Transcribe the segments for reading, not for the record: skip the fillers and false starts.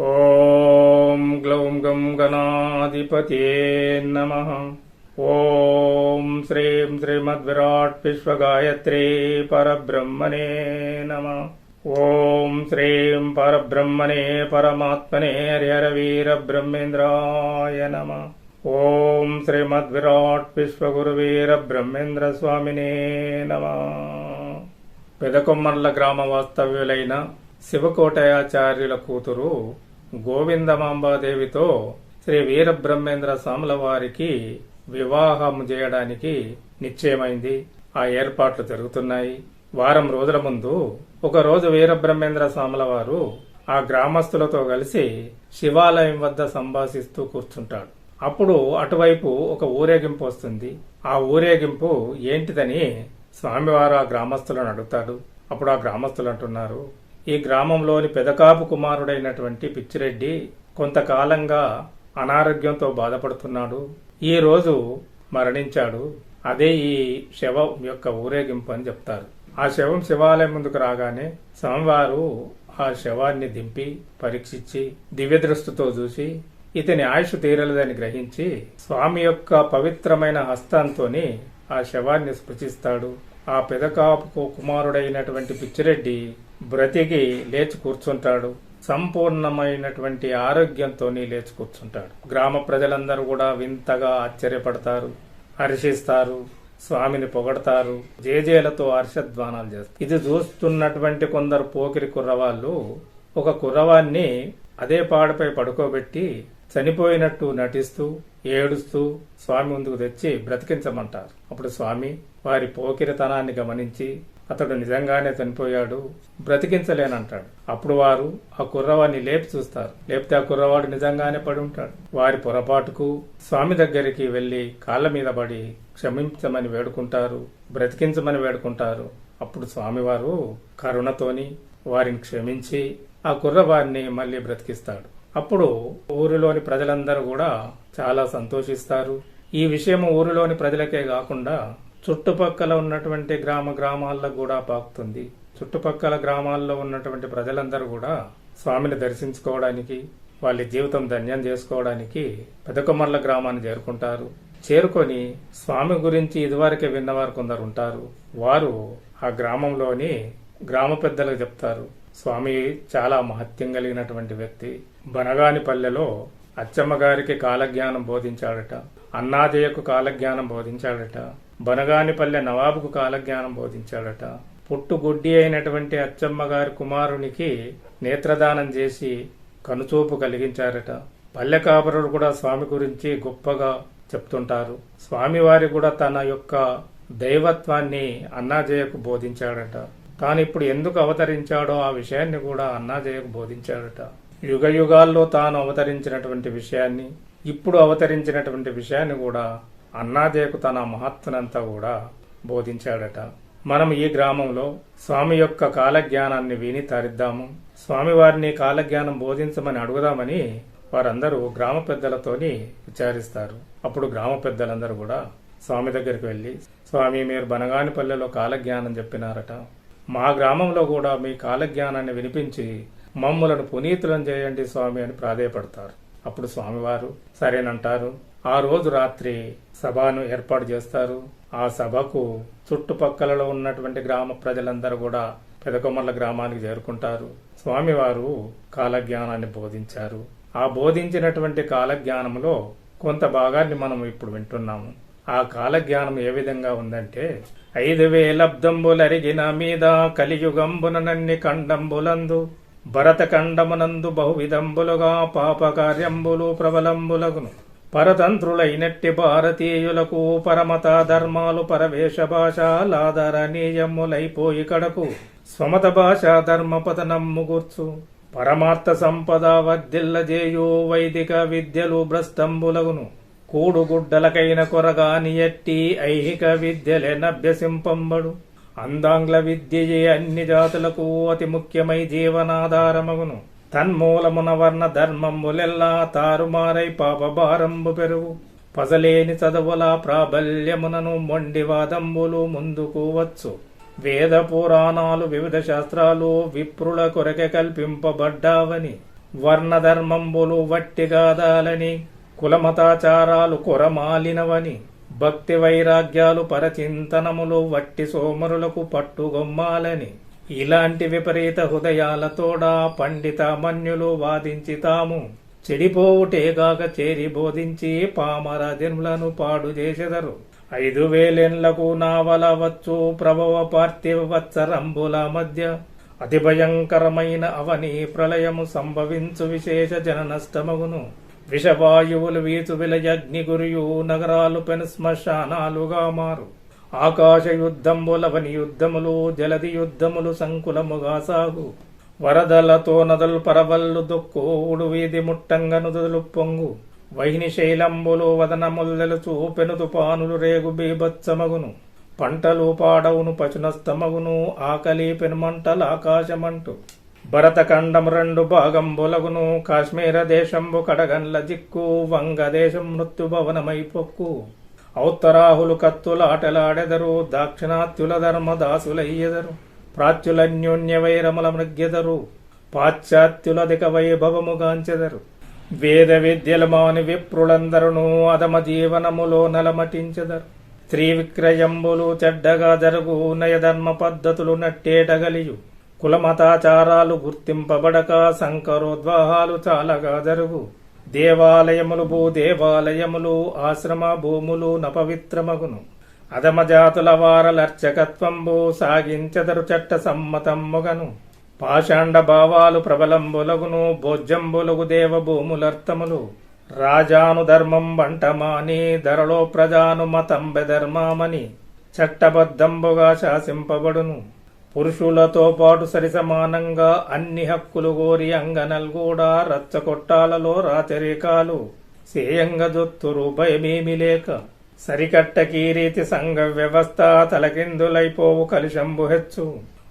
ఓం గ్లౌం గం గణాధిపతే నమః. ఓం శ్రీం శ్రీమద్విరాట్ విశ్వగాయత్రీ పరబ్రహ్మణే నమః. ఓం శ్రీం పరబ్రహ్మణే పరమాత్మనే హరిహర వీర బ్రహ్మేంద్రాయ నమః. ఓం శ్రీమద్విరాట్ విశ్వగురువీర బ్రహ్మేంద్ర స్వామినే నమః. పెదకొమ్మర్ల గ్రామ వాస్తవ్యులైన శివకోటయాచార్యుల కూతురు గోవిందమాంబాదేవితో శ్రీ వీరబ్రహ్మేంద్ర స్వాముల వారికి వివాహం చేయడానికి నిశ్చయమైంది. ఆ ఏర్పాట్లు జరుగుతున్నాయి. వారం రోజుల ముందు ఒకరోజు వీరబ్రహ్మేంద్ర స్వాముల వారు ఆ గ్రామస్తులతో కలిసి శివాలయం వద్ద సంభాషిస్తూ కూర్చుంటాడు. అప్పుడు అటువైపు ఒక ఊరేగింపు వస్తుంది. ఆ ఊరేగింపు ఏంటిదని స్వామివారు ఆ గ్రామస్తులను అడుగుతాడు. అప్పుడు ఆ గ్రామస్తులు అంటున్నారు, ఈ గ్రామంలోని పెదకాపు కుమారుడైనటువంటి పిచ్చిరెడ్డి కొంతకాలంగా అనారోగ్యంతో బాధపడుతున్నాడు. ఈ రోజు మరణించాడు. అదే ఈ శవం యొక్క ఊరేగింపు అని చెప్తారు. ఆ శవం శివాలయం ముందుకు రాగానే స్వామివారు ఆ శవాన్ని దింపి పరీక్షించి దివ్య దృష్టితో చూసి ఇతని ఆయుష్ తీరలేదని గ్రహించి స్వామి యొక్క పవిత్రమైన హస్తంతోని ఆ శవాన్ని స్పృశిస్తాడు. ఆ పెదకాపు కుమారుడైనటువంటి పిచ్చిరెడ్డి బ్రతికి లేచి కూర్చుంటాడు. సంపూర్ణమైనటువంటి ఆరోగ్యంతో లేచి కూర్చుంటాడు. గ్రామ ప్రజలందరూ కూడా వింతగా ఆశ్చర్యపడతారు, హర్షిస్తారు, స్వామిని పొగడతారు, జేజేలతో హర్షధ్వానాలు చేస్తారు. ఇది చూస్తున్నటువంటి కొందరు పోకిరి కుర్రవాళ్ళు ఒక కుర్రవాన్ని అదే పాడపై పడుకోబెట్టి చనిపోయినట్టు నటిస్తూ ఏడుస్తూ స్వామి ముందుకు తెచ్చి బ్రతికించమంటారు. అప్పుడు స్వామి వారి పోకిరితనాన్ని గమనించి అతడు నిజంగానే చనిపోయాడు, బ్రతికించలేనంటాడు. అప్పుడు వారు ఆ కుర్రవాడిని లేపి చూస్తారు. లేపితే ఆ కుర్రవాడు నిజంగానే పడి ఉంటాడు. వారి పొరపాటుకు స్వామి దగ్గరికి వెళ్లి కాళ్ల మీద పడి క్షమించమని వేడుకుంటారు, బ్రతికించమని వేడుకుంటారు. అప్పుడు స్వామివారు కరుణతోని వారిని క్షమించి ఆ కుర్రవాడిని మళ్లీ బ్రతికిస్తాడు. అప్పుడు ఊరిలోని ప్రజలందరూ కూడా చాలా సంతోషిస్తారు. ఈ విషయం ఊరిలోని ప్రజలకే కాకుండా చుట్టుపక్కల ఉన్నటువంటి గ్రామాల్లో కూడా పాకుతుంది. చుట్టుపక్కల గ్రామాల్లో ఉన్నటువంటి ప్రజలందరూ కూడా స్వామిని దర్శించుకోవడానికి, వాళ్ళ జీవితం ధన్యం చేసుకోవడానికి పెదకొమ్మర్ల గ్రామాన్ని చేరుకుంటారు. చేరుకొని స్వామి గురించి ఇదివరకే విన్నవారు కొందరు ఉంటారు. వారు ఆ గ్రామంలోని గ్రామ పెద్దలకు చెప్తారు, స్వామి చాలా మహత్యం కలిగినటువంటి వ్యక్తి. బనగానిపల్లెలో అచ్చమ్మ గారికి కాలజ్ఞానం బోధించాడట, అన్నాజయ్యకు కాలజ్ఞానం బోధించాడట, బనగానిపల్లె నవాబుకు కాలజ్ఞానం బోధించాడట. పుట్టుగుడ్డి అయినటువంటి అచ్చమ్మ గారి కుమారునికి నేత్రదానం చేసి కనుచూపు కలిగించారట. పల్లె కాపరులు కూడా స్వామి గురించి గొప్పగా చెప్తుంటారు. స్వామివారి కూడా తన యొక్క దైవత్వాన్ని అన్నాజయ్యకు బోధించాడట. తాను ఇప్పుడు ఎందుకు అవతరించాడో ఆ విషయాన్ని కూడా అన్నాజయ్యకు బోధించాడట. యుగ యుగాల్లో తాను అవతరించినటువంటి విషయాన్ని, ఇప్పుడు అవతరించినటువంటి విషయాన్ని కూడా అన్నాజయ్యకు తన మహత్తునంతా కూడా బోధించాడట. మనం ఈ గ్రామంలో స్వామి యొక్క కాలజ్ఞానాన్ని విని తరిద్దాము, స్వామివారిని కాలజ్ఞానం బోధించమని అడుగుదామని వారందరూ గ్రామ పెద్దలతోని విచారిస్తారు. అప్పుడు గ్రామ పెద్దలందరూ కూడా స్వామి దగ్గరికి వెళ్లి, స్వామి మీరు బనగానిపల్లెలో కాలజ్ఞానం చెప్పినారట, మా గ్రామంలో కూడా మీ కాలజ్ఞానాన్ని వినిపించి మమ్ములను పునీతులను చేయండి స్వామి అని ప్రాధేయపడతారు. అప్పుడు స్వామివారు సరేనంటారు. ఆ రోజు రాత్రి సభను ఏర్పాటు చేస్తారు. ఆ సభకు చుట్టుపక్కలలో ఉన్నటువంటి గ్రామ ప్రజలందరూ కూడా పెదకొమ్మర్ల గ్రామానికి చేరుకుంటారు. స్వామివారు కాలజ్ఞానాన్ని బోధించారు. ఆ బోధించినటువంటి కాలజ్ఞానంలో కొంత భాగాన్ని మనం ఇప్పుడు వింటున్నాము. ఆ కాలజ్ఞానం ఏ విధంగా ఉందంటే, 5,000 అబ్దంబులరిగిన మీద కలియుగంబున నన్ని ఖండంబులందు భరత ఖండమునందు బహువిధంబులుగా పాపకార్యంబులు ప్రబలంబులగును. పరతంత్రులైనట్టి భారతీయులకు పరమత ధర్మాలు పరవేశ భాషాలాదరణీయములైపోయి కడకు స్వమత భాషా ధర్మ పతనమ్ము గుర్చు పరమార్థ సంపద వర్ధిల్లజేయు వైదిక విద్యలు భ్రష్టంబులగును. కూడుగుడ్డలకైన కొరగాని ఎట్టి ఐహిక విద్యలెనభ్యసింపంబడు. అందాంగ్ల విద్యయే అన్ని జాతులకు అతి ముఖ్యమై జీవనాధారమగును. తన్మూలమున వర్ణ ధర్మములెల్లా తారుమారై పాపభారంబు పెరుగు. పసలేని చదువుల ప్రాబల్యమునను మొండివాదంబులు ముందుకు వచ్చు. వేద పురాణాలు వివిధ శాస్త్రాలు విప్రుల కొరకె కల్పింపబడ్డావని వర్ణధర్మంబులు వట్టిగాదాలని కులమతాచారాలు కొరమాలినవని భక్తి వైరాగ్యాలు పరచింతనములు వట్టి సోమరులకు పట్టుగొమ్మాలని ఇలాంటి విపరీత హృదయాలతోడా పండిత మన్యులు వాదించి తాము చెడిపోవుటేగాక చేరి బోధించి పామర జన్ములను పాడు చేసెదరు. 5000 నావల వచ్చు ప్రభవ పార్థివ వత్సరంబుల మధ్య అతి భయంకరమైన అవని ప్రళయము సంభవించు విశేష జన నష్టమగును. విషవాయువులు వీచు విలయగ్ని గురియు నగరాలు పెను శ్మశానాలుగా మారు. ఆకాశ యుద్ధంబులవని యుద్ధములు జలది యుద్ధములు సంకులముగా సాగు. వరదలతో నదులు పరవల్లు దొక్కోడు వీధి ముట్టంగ నుదులు పొంగు. వైని శైలంబులు వదనముల్లెలు చూపెను తుపానులు రేగు బీభత్సమగును. పంటలు పాడవును పశునస్తమగును ఆకలి పెనుమంటలు ఆకాశమంటూ. భరతఖండం 2 భాగంబులగును కాశ్మీర దేశంబు కడగన్ల జిక్కు. వంగదేశం మృత్యుభవనమై పొక్కు. ఔత్తరాహులు కత్తులాటలాడెదరు దాక్షిణాత్యుల ధర్మదాసులయ్యెదరు. ప్రాచ్యులన్యోన్య వైరముల మృగ్యెదరు పాశ్చాత్యులధిక వైభవముగాంచెదరు. వేద విద్యలు మాని విప్రులందరును అధమ జీవనములో నలమటించెదరు. స్త్రీ విక్రయంబులు చెడ్డగా జరుగు నయధర్మ పద్ధతులు నట్టేటగలియు. కులమతాచారాలు గుర్తింపబడక సంకరోద్వాహాలు చాలగా జరుగు. దేవాలయములు భూదేవాలయములు ఆశ్రమ భూములు నపవిత్రమగును. అధమ జాతుల వారలర్చకత్వంబు సాగించెదరు చట్ట సమ్మతమ్ముగను. పాషాండ భావాలు ప్రబలంబులగును భోజ్యంబులగు దేవ భూములర్థములు. రాజాను ధర్మం బంటమాని ధరలో ప్రజాను మతం బెధర్మామని చట్టబద్ధంబుగా శాసింపబడును. పురుషులతో పాటు సరిసమానంగా అన్ని హక్కులు గోరి అంగనల్గూడా రచ్చకొట్టాలలో రాచరికాలు సేయంగ జొత్తురు భయమేమి లేక. సరికట్టకీ రీతి సంఘ వ్యవస్థ తలకిందులైపోవు కలుషంబు హెచ్చు.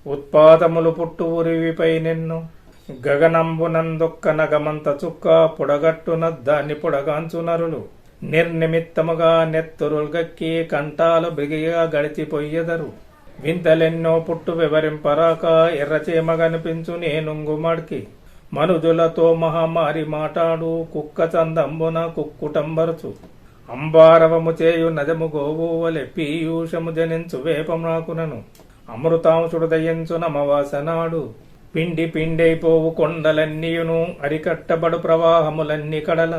ఉత్పాదములు పుట్టు ఉరివిపై నిన్ను గగనంబునందొక్క నగమంత చుక్క పుడగట్టున దాన్ని పుడగాంచు నరులు. నిర్నిమిత్తముగా నెత్తురుల్గక్కి కంటాలు బిగిగా గడిచిపోయ్యెదరు. వింతలెన్నో పుట్టు వివరింపరాక ఎర్రచీమగనిపించు నేనుంగుమడికి. మనుజులతో మహామారి మాటాడు కుక్క చందంబున కుక్కుటంబరుచు. అంబారవము చేయు నదము గోవువలె పీయూషము జనించు వేపమ్రాకునను. అమృతాంశుడు దయించు నమవాసనాడు. పిండి పిండైపోవు కొండలన్నీయును అరికట్టబడు ప్రవాహములన్నీ కడల.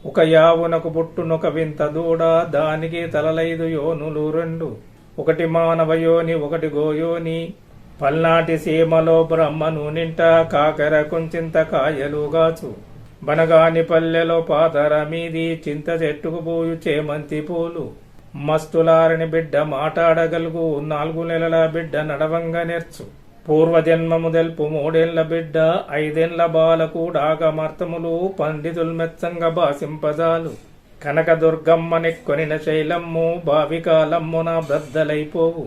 ఒక యావునకు పుట్టునొక వింత దూడ దానికి తలలైదు యోనులు 2. ఒకటి మానవయోని ఒకటి గోయోని. పల్నాటి సీమలో బ్రహ్మను నింట కాకర కుంచింత కాయలుగాచు. బనగాని పల్లెలో పాతర మీది చింత చెట్టుకు పోయు చేమంతి పూలు. మస్తులారని బిడ్డ మాటాడగలుగు 4 నెలల బిడ్డ నడవంగ నేర్చు. పూర్వజన్మము తెల్పు 3 ఏళ్ల బిడ్డ 5 ఏళ్ల బాలకూడాగమర్థములు పండితులు మెచ్చంగ భాసింపజాలు. కనకదుర్గమ్మ నెక్కొనిన శైలమ్ము భావికాలమ్మున బ్రద్దలైపోవు.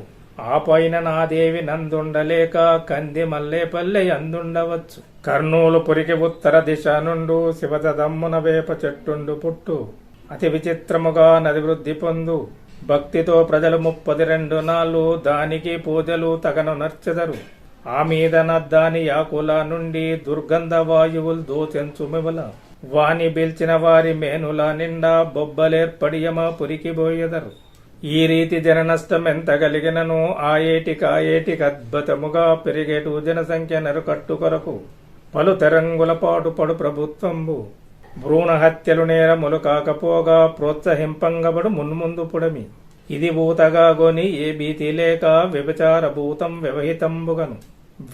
ఆ పైన నాదేవి నందుండలేక కంది మల్లేపల్లె అందుండవచ్చు. కర్నూలు పురికి ఉత్తర దిశ నుండు శివదమ్మున వేప చెట్టుండు పుట్టు. అతి విచిత్రముగా నది వృద్ధి పొందు. భక్తితో ప్రజలు 32 నాళ్ళు దానికి పూజలు తగను నర్చెదరు. ఆ మీద నద్దాని యాకుల నుండి దుర్గంధ వాయువులు దోచెంచు మివల. వాని పిలిచిన వారి మేనుల నిండా బొబ్బలేర్పడియమ పురికి బోయెదరు. ఈ రీతి జననష్టం ఎంత కలిగినను ఆ ఏటికి అద్భుతముగా పెరిగేటు జనసంఖ్య నరుకట్టు కొరకు పలు తెరంగుల పాటు పడు ప్రభుత్వంబు. భ్రూణ హత్యలు నేరములు కాకపోగా ప్రోత్సహింపంగబడు మున్ముందు పుడమి. ఇది భూతగా గొని ఏ భీతి లేక వ్యభిచార భూతం వ్యవహితంబుగను.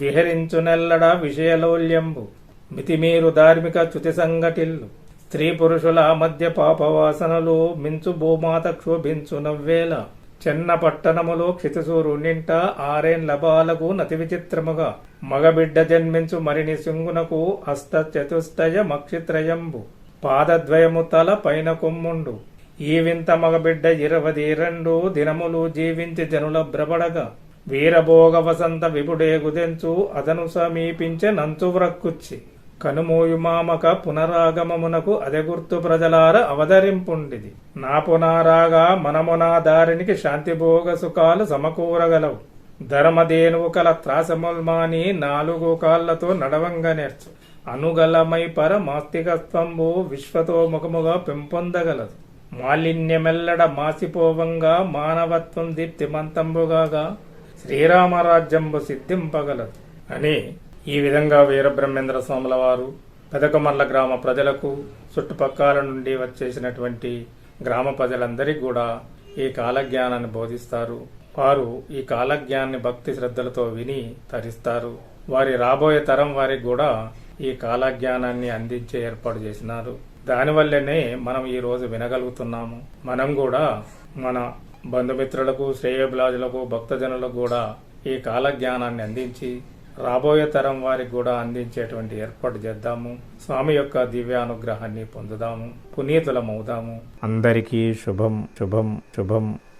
విహరించు నెల్లడ విషయలౌల్యంబు మితిమీరు ధార్మిక చ్యుతి సంగటిల్లు. స్త్రీ పురుషుల మధ్య పాపవాసనలు మించు భూమాత క్షోభించు నవ్వేల. చెన్న పట్టణములో క్షితిసూరు నింట 6 ఏళ్ల బాలకు నతి విచిత్రముగా మగబిడ్డ జన్మించు మరిని సింగునకు హస్త చతుష్టయ మక్షిత్రయంబు. పాదద్వయము తల పైన కొమ్ముండు. ఈ వింత మగబిడ్డ 22 దినములు జీవించి జనుల బ్రబడగా. వీరభోగ వసంత విపుడేగుదెంచు అదను సమీపించే నంచు వ్రక్కుచ్చి. కనుమూయు మామక పునరాగమమునకు అదే గుర్తు ప్రజలార అవతరింపుండిది. నా పునారాగా మనమునా దారినికి శాంతిభోగ సుఖాలు సమకూరగలవు. ధర్మధేనువు కల త్రాసముల్మాని 4 కాళ్లతో నడవంగ నేర్చు. అనుగలమై పరమాస్తికత్వంబు విశ్వతో ముఖముగా పెంపొందగలదు. మాలిన్యమెల్లడ మాసిపోవంగా మానవత్వం దీప్తిమంతంబుగాగా శ్రీరామరాజ్యంబు సిద్ధింపగలదు అని ఈ విధంగా వీరబ్రహ్మేంద్ర స్వాముల వారు పెదకమర్ల గ్రామ ప్రజలకు, చుట్టుపక్కల నుండి వచ్చేసినటువంటి గ్రామ ప్రజలందరికీ కూడా ఈ కాలజ్ఞానాన్ని బోధిస్తారు. వారు ఈ కాలజ్ఞానాన్ని భక్తి శ్రద్ధలతో విని తరిస్తారు. వారి రాబోయే తరం వారికి కూడా ఈ కాలజ్ఞానాన్ని అందించే ఏర్పాటు చేసినారు. దానివల్లనే మనం ఈ రోజు వినగలుగుతున్నాము. మనం కూడా మన బంధుమిత్రులకు, శ్రేయోభిలాషులకు, భక్తజనులకు కూడా ఈ కాలజ్ఞానాన్ని అందించి రాబోయే తరం వారికి కూడా అందించేటువంటి ఏర్పాటు చేద్దాము. స్వామి యొక్క దివ్యానుగ్రహాన్ని పొందుదాము, పునీతులమవుదాము. అందరికీ శుభం శుభం శుభం.